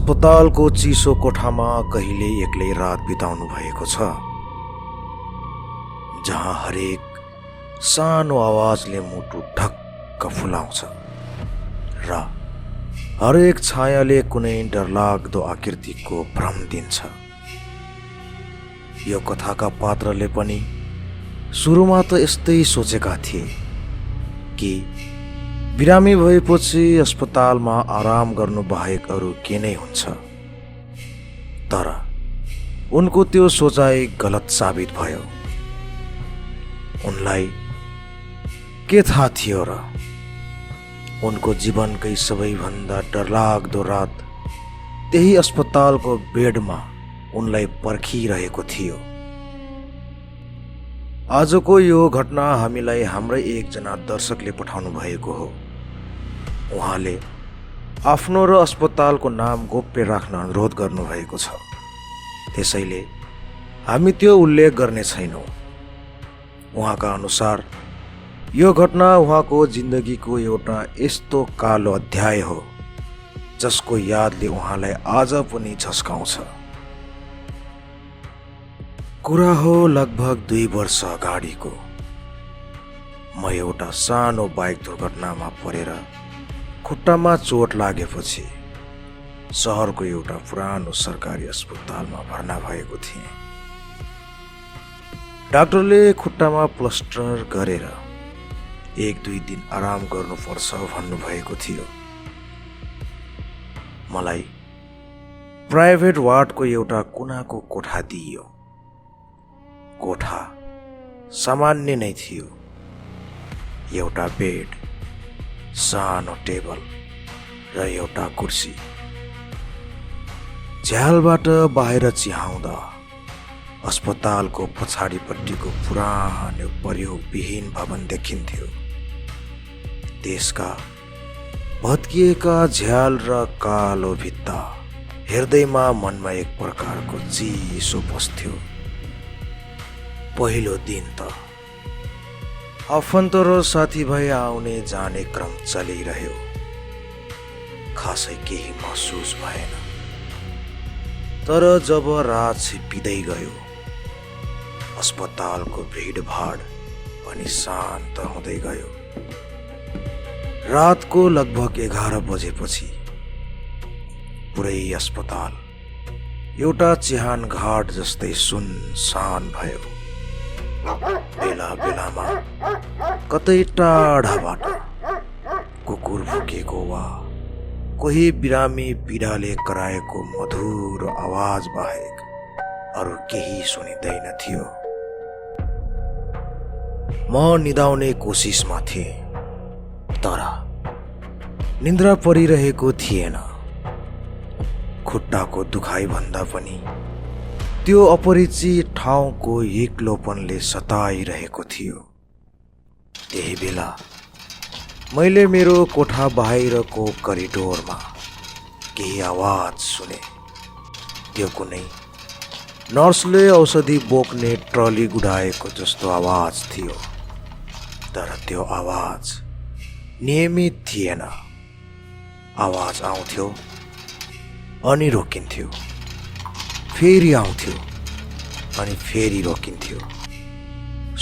अस्पतालको चिसो कोठामा कहिले एक्लै रात बिताउनु भएको छ, जहाँ हरेक सानो आवाजले मुटु ढक्क फुलाउँछ र हरेक छायाले कुनै डरलाग्दो आकृतिको भ्रम दिन्छ। यो कथाका पात्रले पनि सुरुमा त यस्तै सोचेका थिए कि बिरामी भएपछि अस्पतालमा आराम गर्नु बाहेक अरू के नै हुन्छ। तर उनको त्यो सोचाइ गलत साबित भयो। उनलाई के थाहा थियो र उनको जीवनकै सबैभन्दा डरलाग्दो रात त्यही अस्पतालको बेडमा उनलाई पर्खिरहेको थियो। आजको यो घटना हामीलाई हाम्रै एकजना दर्शकले पठाउनु भएको हो। उहाँले आफ्नो र अस्पतालको नाम गोप्य राख्न अनुरोध गर्नुभएको छ, त्यसैले हामी त्यो उल्लेख गर्ने छैनौँ। उहाँका अनुसार यो घटना उहाँको जिन्दगीको एउटा यस्तो कालो अध्याय हो जसको यादले उहाँलाई आज पनि झस्काउँछ। कुरा हो लगभग 2 वर्ष अगाडिको। म एउटा सानो बाइक दुर्घटनामा परेर खुट्टामा चोट लागेपछि सहरको एउटा पुरानो सरकारी अस्पतालमा भर्ना भएको थिएँ। डाक्टरले खुट्टामा प्लास्टर गरेर 1-2 दिन आराम गर्नुपर्छ भन्नुभएको थियो। मलाई प्राइभेट वार्डको एउटा कुनाको कोठा दिइयो। कोठा सामान्य नै थियो। एउटा बेड, सानो टेबल र एउटा कुर्सी। झ्यालबाट बाहिर चिहाउँदा अस्पतालको पछाडिपट्टिको पुरानो प्रयोगविहीन भवन देखिन्थ्यो। त्यसका भत्किएका झ्याल र कालो भित्ता हेर्दैमा मनमा एक प्रकारको चिसो पस्थ्यो। पहिलो दिन त आफन्त र साथीभाइ आउने जाने क्रम चलिरह्यो। खासै केही महसुस भएन। तर जब रात छिप्पिँदै गयो, अस्पतालको भिडभाड पनि शान्त हुँदै गयो। रातको लगभग 11 बजेपछि पुरै अस्पताल एउटा चिहान घाट जस्तै सुनसान भयो। बेला बेलामा कतै टाढाबाट कुकुर भुकेको वा कोही बिरामी पीडाले कराएको मधुर आवाज बाहेक अरू केही सुनिँदैन थियो। म निदाउने कोसिसमा थिएँ, तर निन्द्रा परिरहेको थिएन। खुट्टाको दुखाइ भन्दा पनि त्यो अपरिचित ठाउँको एक्लोपनले सताइरहेको थियो। त्यही बेला मैले मेरो कोठा बाहिरको करिडोरमा केही आवाज सुने। त्यो कुनै नर्सले औषधि बोक्ने ट्रली गुडाएको जस्तो आवाज थियो। तर त्यो आवाज नियमित थिएन। आवाज आउँथ्यो अनि रोकिन्थ्यो, फेरि आउँथ्यो अनि फेरि रोकिन्थ्यो।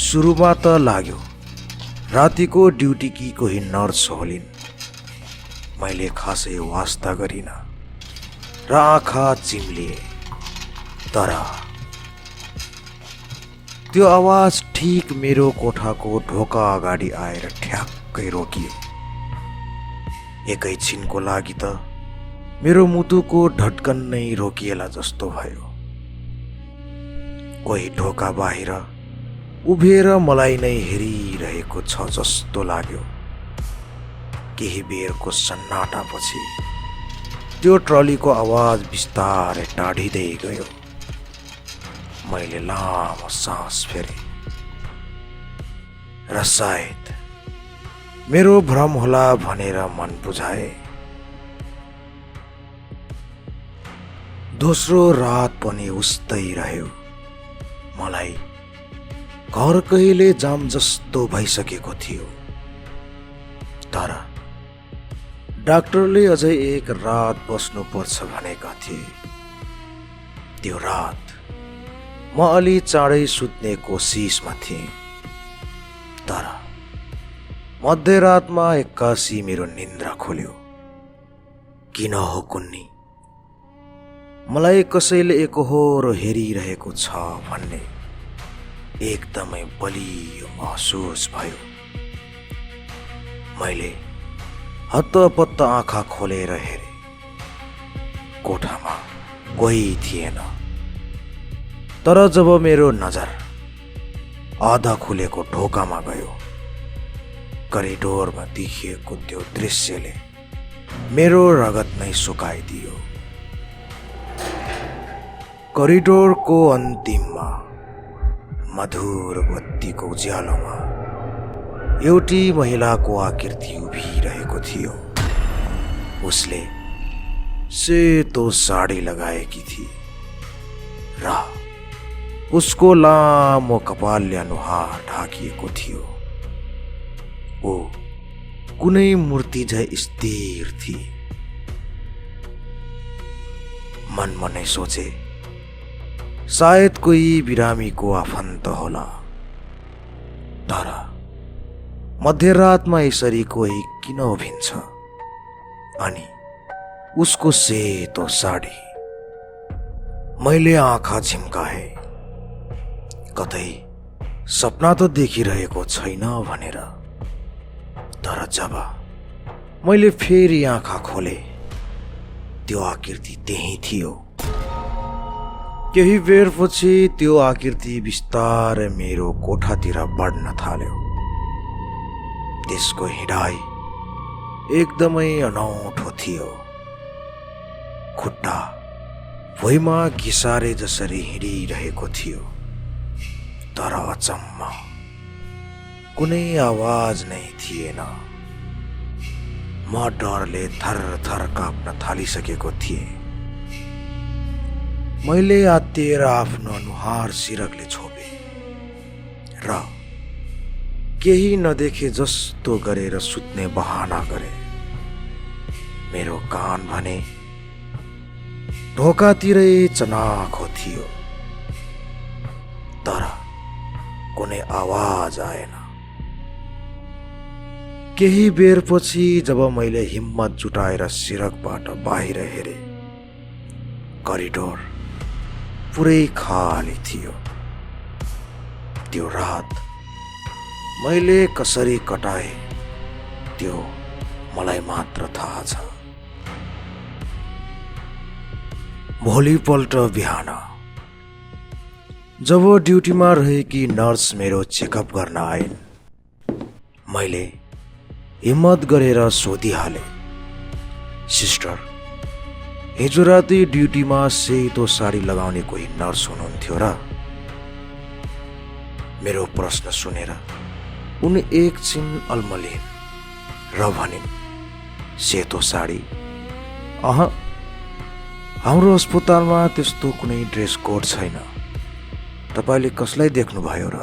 सुरुमा त लाग्यो रातिको ड्युटीकी कोही नर्स होलिन्। मैले खासै वास्ता गरिन र आँखा चिम्लिए। तर त्यो आवाज ठिक मेरो कोठाको ढोका अगाडि आएर ठ्याक्कै रोकियो। एकैछिनको लागि त मेरो मुटुको धड्कन नै रोकिएला जस्तो भयो। कोही ढोका बाहिर उभिएर मलाई नै हेरिरहेको छ जस्तो लाग्यो। केही बेरको सन्नाटापछि त्यो ट्रलीको आवाज बिस्तारै टाढिँदै गयो। मैले लामो सास फेरेँ र सायद मेरो भ्रम होला भनेर मन बुझाए। दोस्रो रात पनि उस्तै रह्यो। मलाई घर कहिले जाम जस्तो भइसकेको थियो। तर डाक्टरले अझै एक रात बस्नुपर्छ भनेका थिए। त्यो रात म अलि चाँडै सुत्ने कोसिसमा थिएँ, तर मध्यरातमा एक्कासी मेरो निन्द्रा खोल्यो। किन हो कुन्नी, मलाई कसैले एकहोरो हेरिरहेको छ भन्ने एकदमै बलियो महसुस भयो। मैले हत्तपत्त आँखा खोलेर हेरेँ। कोठामा कोही थिएन, तर जब मेरो नजर आधा खुलेको ढोकामा गयो, करिडोरमा देखिएको त्यो दृश्यले मेरो रगत नै सुकाइदियो। करिडोरको अन्तिममा मधुर बत्तीको उज्यालोमा एउटी महिलाको आकृति उभिरहेको थियो। उसले सेतो साडी लगाएकी थिए र उसको लामो कपालले अनुहार ढाकिएको थियो। ऊ कुनै मूर्ति झै स्थिर थिए। मनमा नै सोचे, सायद कोही बिरामीको आफन्त होला। तर मध्यरातमा यसरी कोही किन उभिन्छ? अनि उसको सेतो साडी। मैले आँखा झिम्काए, कतै सपना त देखिरहेको छैन भनेर। तर जब मैले फेरि आँखा खोले, त्यो आकृति त्यही थियो। केही बेरपछि त्यो आकृति बिस्तारै मेरो कोठातिर बढ्न थाल्यो। त्यसको हिँडाइ एकदमै अनौठो थियो। खुट्टा भुइँमा घिसारे जसरी हिँडिरहेको थियो। तर अचम्म, कुनै आवाज नै थिएन। म डरले थरथर काँप्न थालिसकेको थिएँ। मैले आत्तिएर आफ्नो अनुहार सिरकले छोपे र केही नदेखे जस्तो गरेर सुत्ने बहाना गरे। मेरो कान भने ढोकातिरै चनाखो थियो, तर कुनै आवाज आएन। केही बेरपछि जब मैले हिम्मत जुटाएर सिरकबाट बाहिर हेरेँ, करिडोर पुरै खाली थियो। त्यो रात मैले कसरी कटाए त्यो मलाई मात्र थाहा छ। भोलिपल्ट बिहान जब ड्युटीमा रहेकी नर्स मेरो चेकअप गर्न आइन्, मैले हिम्मत गरेर सोधिहालेँ, सिस्टर, हिजो राति ड्युटीमा सेतो साडी लगाउने कोही नर्स हुनुहुन्थ्यो र? मेरो प्रश्न सुनेर उनी एकछिन अल्मलिन् र भनिन्, सेतो साडी? हाम्रो अस्पतालमा त्यस्तो कुनै ड्रेस कोड छैन। तपाईले कसलाई देख्नुभयो र?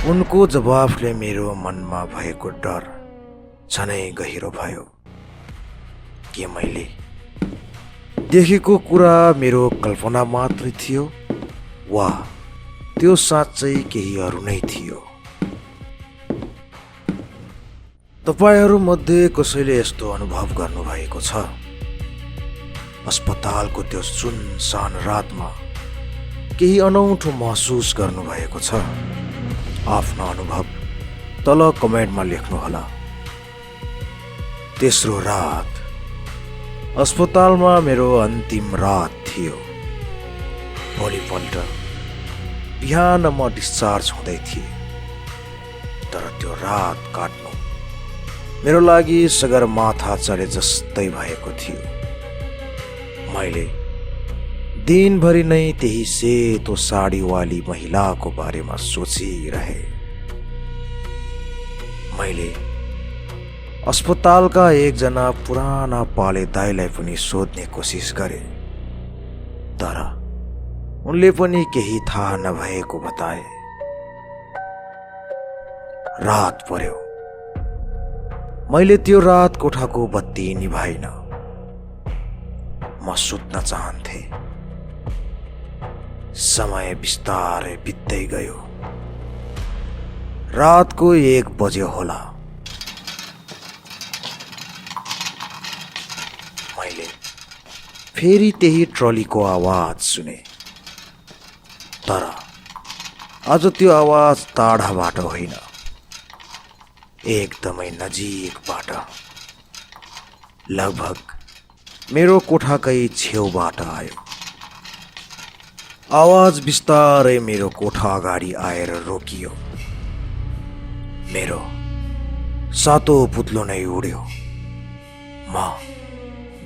उनको जवाफले मेरो मनमा भएको डर झनै गहिरो भयो। के मैले देखेको कुरा मेरो कल्पना मात्रै थियो वा त्यो साँच्चै केही अरू नै थियो? तपाईहरू मध्ये कसैले यस्तो अनुभव गर्नुभएको छ? अस्पतालको त्यो सुनसान रातमा केही अनौठो महसुस गर्नुभएको छ? आफ्नो अनुभव तल कमेन्टमा लेख्नुहोला। तेस्रो रात अस्पतालमा मेरो अन्तिम रात थियो। भोलिपल्ट बिहान म डिस्चार्ज हुँदै थिएँ, तर त्यो रात काट्नु मेरो लागि सगरमाथा चढे जस्तै भएको थियो। मैले दिनभरि नै त्यही सेतो साडीवाली महिलाको बारेमा सोचिरहेँ। मैले अस्पतालका एकजना पुराना पाले दाइलाई पनि सोध्ने कोसिस गरेँ, तर उनले पनि केही थाहा नभएको बताए। रात पर्यो। मैले त्यो रात कोठाको बत्ती निभाइन। म सुत्न चाहन्थे। समय बिस्तारै बित्दै गयो। रातको 1 बजे होला। मैले फेरि त्यही ट्रलीको आवाज सुने, तर आज त्यो आवाज टाढाबाट होइन, एकदमै नजिकबाट, लगभग मेरो कोठाकै छेउबाट आयो। आवाज बिस्तारै मेरो कोठा अगाडि आएर रोकियो। मेरो सातो पुत्लो नै उड्यो। म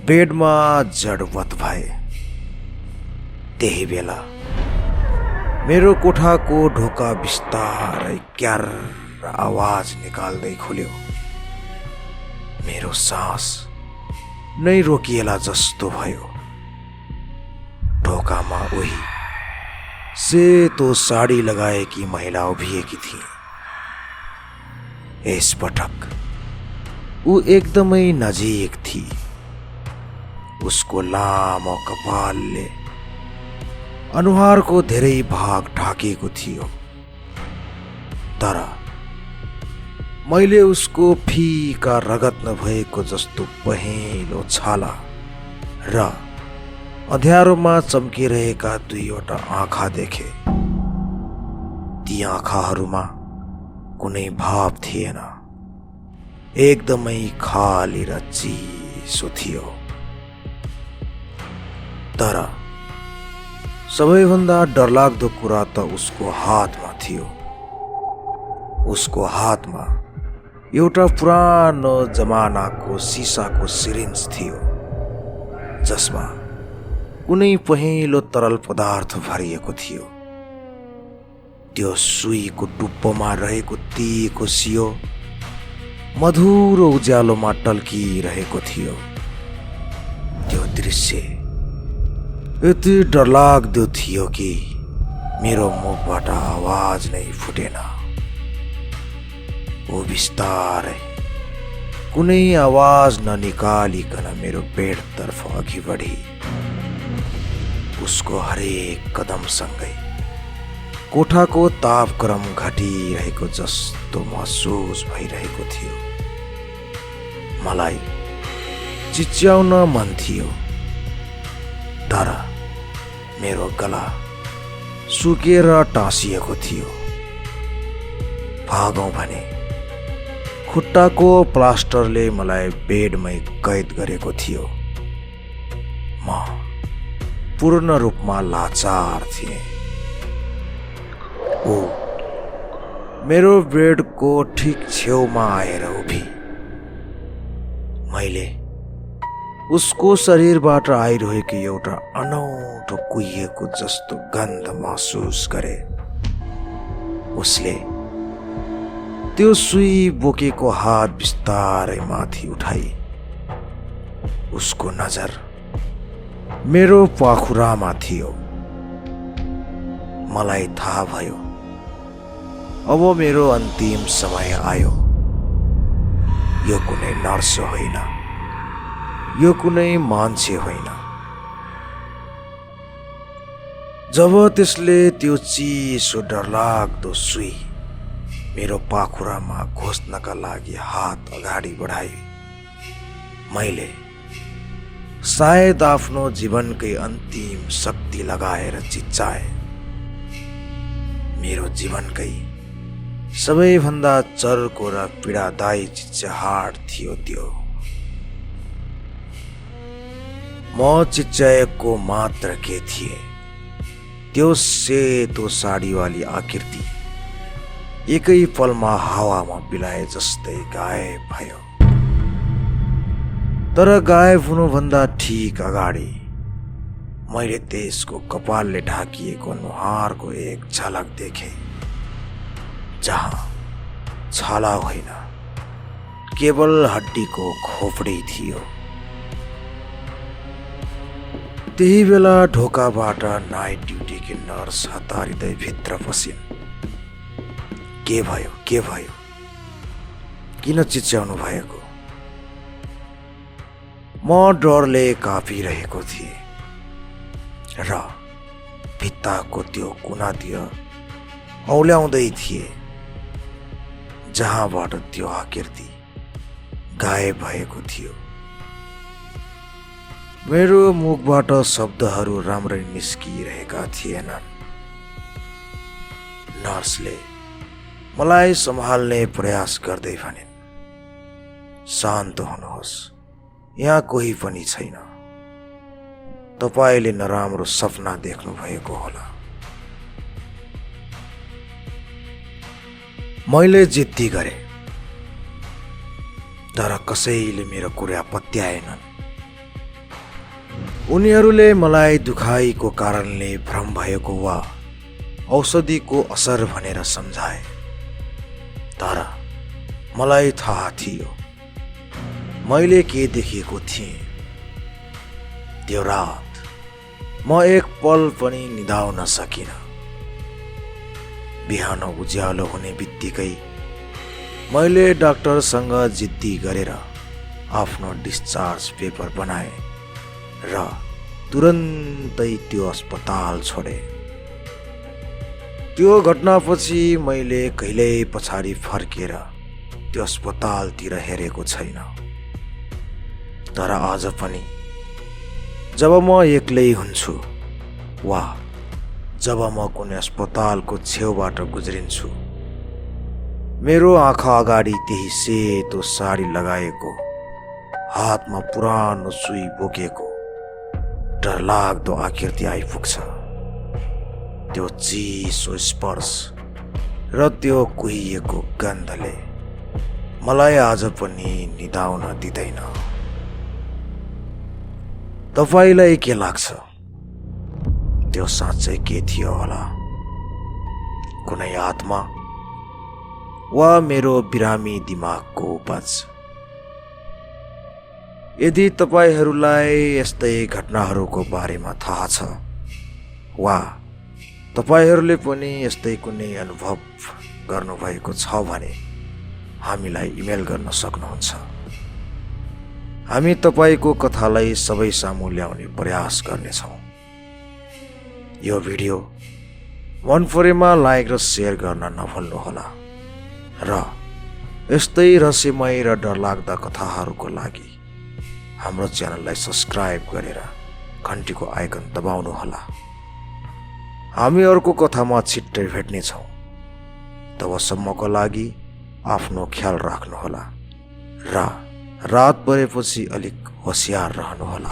बेडमा जडवत भए। त्यही बेला मेरो कोठाको ढोका बिस्तारै क्यार आवाज निकाल्दै खुल्यो। मेरो सास नै रोकिएला जस्तो भयो। ढोकामा उही सेतो साडी लगाएकी महिला उभिएकी थिए। यसपटक ऊ एकदमै नजिक थिए। उसको लामो कपालले अनुहारको धेरै भाग ढाकेको थियो, तर मैले उसको फिका रगत नभएको जस्तो पहेँलो छाला र अँध्यारोमा चम्किरहेका 2वटा आँखा देखे। ती आँखाहरूमा कुनै भाव थिएन, एकदमै खाली र चिसो थियो। तर सबैभन्दा डरलाग्दो कुरा त उसको हातमा थियो। उसको हातमा एउटा पुरानो जमानाको सिसाको सिरिन्ज थियो, जसमा कुनै पहेँलो तरल पदार्थ भरिएको थियो। त्यो सुईको टुप्पोमा रहेको तीको सियो मधुरो उज्यालोमा टल्किरहेको थियो। त्यो दृश्य यति डरलाग्दो थियो कि मेरो मुखबाट आवाज नै फुटेन। ऊ बिस्तारै कुनै आवाज ननिकालिकन मेरो बेडतर्फ अघि बढी। उसको हरेक कदमसँगै कोठाको तापक्रम घटिरहेको जस्तो महसुस भइरहेको थियो। मलाई चिच्याउन मन थियो, तर मेरो गला सुकेर टाँसिएको थियो। भागौँ भने खुट्टाको प्लास्टरले मलाई बेडमै कैद गरेको थियो। म पूर्ण रूपमा लाचार थिएँ। ऊ मेरो बेडको ठिक छेउमा आएर उभि। मैले उसको शरीरबाट आइरहेको एउटा अनौठो कुहिएको जस्तो गन्ध महसुस गरे। उसले त्यो सुई बोकेको हात बिस्तारै माथि उठाई। उसको नजर मेरो पाखुरामा थियो। मलाई थाहा भयो, अब मेरो अन्तिम समय आयो। यो कुनै नर्स होइन, यो कुनै मान्छे होइन। जब त्यसले त्यो चिसो डरलाग्दो सुई मेरो पाखुरामा घोस्नका लागि हात अगाडि बढाए, मैले सायद आफ्नो जीवनकै अन्तिम शक्ति लगाएर चिच्चाए। मेरो जीवनकै सबैभन्दा चर्को र पीडादायी चिच्याहाट थियो त्यो। म चिच्याएको मात्र के थिए, त्यो सेतो साडीवाली आकृति एकै पलमा हावामा बिलाए जस्तै गायब भयो। तर गायब हुनुभन्दा ठीक अगाडि मैले त्यसको कपालले ढाकिएको अनुहारको एक झलक देखे, जहाँ छाला होइन, केवल हड्डीको खोपडी थियो। त्यही बेला ढोकाबाट नाइट ड्युटीकी नर्स हतारिँदै भित्र पसिन्। के भयो, के भयो? किन चिच्याउनु भएको? म डरले काँपिरहेको थिएँ र भित्ताको त्यो कुनातिर औल्याउँदै थिए जहाँबाट त्यो आकृति गायब भएको थियो। मेरो मुखबाट शब्दहरू राम्ररी निस्किरहेका थिएनन्। नर्सले मलाई सम्हाल्ने प्रयास गर्दै भनिन्, शान्त हुनुहोस्, यहाँ कोही पनि छैन। तपाईले नराम्रो सपना देख्नु भएको होला। मैले जिद्दी गरेँ, तर कसैले मेरो कुरा पत्याएनन्। उनीहरूले मलाई दुखाइको कारणले भ्रम भएको वा औषधिको असर भनेर सम्झाए, तर मलाई थाहा थियो मैले के देखेको थिएँ। त्यो रात म एक पल पनि निदाउन सकिनँ। बिहान उज्यालो हुने बित्तिकै मैले डाक्टरसँग जिद्दी गरेर आफ्नो डिस्चार्ज पेपर बनाए र तुरन्तै त्यो अस्पताल छोडे। त्यो घटनापछि मैले कहिल्यै पछाडि फर्केर त्यो अस्पतालतिर हेरेको छैन। तर आज पनि जब म एक्लै हुन्छु वा जब म कुनै अस्पतालको छेउबाट गुज्रिन्छु, मेरो आँखा अगाडि त्यही सेतो साडी लगाएको, हातमा पुरानो सुई बोकेको डरलाग्दो आकृति आइपुग्छ। त्यो चिसो स्पर्श र त्यो कुहिएको गन्धले मलाई आज पनि निदाउन दिँदैन। तपाईलाई के लाग्छ, त्यो साँच्चै के थियो होला? कुनै आत्मा वा मेरो बिरामी दिमागको उपज? यदि तपाईहरूलाई यस्तै घटनाहरूको बारेमा थाहा छ वा तपाईहरूले पनि यस्तै कुनै अनुभव गर्नुभएको छ भने हामीलाई इमेल गर्न सक्नुहुन्छ। हामी तपाईको कथालाई सबै सामु ल्याउने प्रयास गर्नेछौँ। यो भिडियो मन परेमा लाइक र शेयर गर्न नभुल्नुहोला र यस्तै रहस्यमय र डरलाग्दा कथाहरूको लागि हाम्रो च्यानललाई सब्स्क्राइब गरेर घन्टीको आइकन दबाउनुहोला। हामी अर्को कथामा छिट्टै भेट्नेछौँ। तबसम्मको लागि आफ्नो ख्याल राख्नुहोला र रात परेपछि अलिक होसियार रहनुहोला।